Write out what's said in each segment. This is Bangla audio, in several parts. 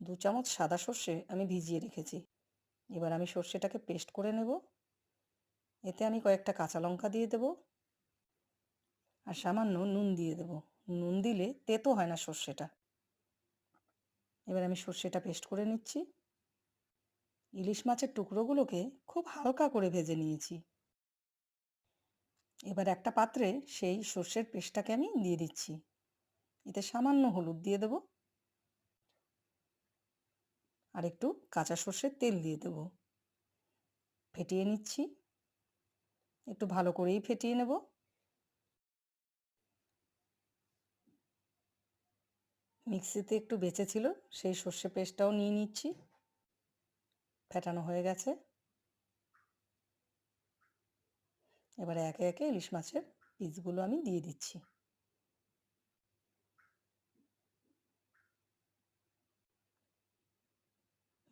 2 চামচ সাদা সর্ষে আমি ভিজিয়ে রেখেছি। এবার আমি সর্ষেটাকে পেস্ট করে নেব। এতে আমি কয়েকটা কাঁচা লঙ্কা দিয়ে দেব আর সামান্য নুন দিয়ে দেব। নুন দিলে তেতো হয় না সর্ষেটা। এবার আমি সর্ষেটা পেস্ট করে নিচ্ছি। ইলিশ মাছের টুকরোগুলোকে খুব হালকা করে ভেজে নিয়েছি। এবার একটা পাত্রে সেই সর্ষের পেস্টটাকে আমি দিয়ে দিচ্ছি। এতে সামান্য হলুদ দিয়ে দেব আর একটু কাঁচা সর্ষের তেল দিয়ে দেব। ফেটিয়ে নিচ্ছি। একটু ভালো করেই ফেটিয়ে নেব। মিক্সিতে একটু বেঁচে ছিল, সেই সর্ষে পেস্টটাও নিয়ে নিচ্ছি। ফেটানো হয়ে গেছে। এবারে একে একে ইলিশ মাছের পিসগুলো আমি দিয়ে দিচ্ছি।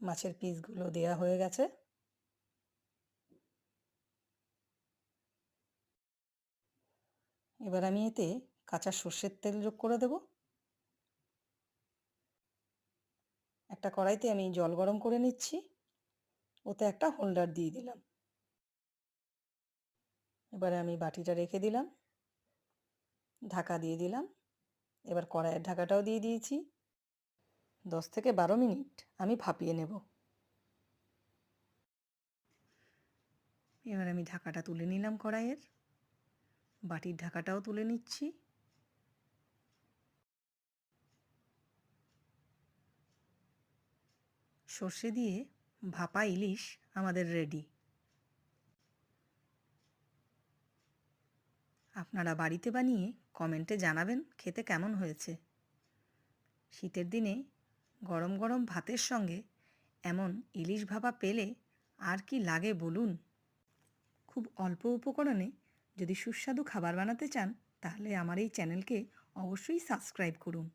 মাছের পিসগুলো দেয়া হয়ে গেছে। এবার আমি এতে কাঁচা সর্ষের তেল যোগ করে দেব। একটা কড়াইতে আমি জল গরম করে নিচ্ছি। ওতে একটা হোল্ডার দিয়ে দিলাম। এবারে আমি বাটিটা রেখে দিলাম, ঢাকা দিয়ে দিলাম। এবার কড়াইয়ের ঢাকাটাও দিয়ে দিয়েছি। 10 থেকে 12 মিনিট আমি ভাপিয়ে নেব। এবার আমি ঢাকাটা তুলে নিলাম কড়াইয়ের। বাটির ঢাকাটাও তুলে নিচ্ছি। সর্ষে দিয়ে ভাপা ইলিশ আমাদের রেডি। আপনারা বাড়িতে বানিয়ে কমেন্টে জানাবেন খেতে কেমন হয়েছে। শীতের দিনে গরম গরম ভাতের সঙ্গে এমন ইলিশ ভাপা পেলে আর কি লাগে বলুন। খুব অল্প উপকরণে যদি সুস্বাদু খাবার বানাতে চান তাহলে আমার এই চ্যানেলকে অবশ্যই সাবস্ক্রাইব করুন।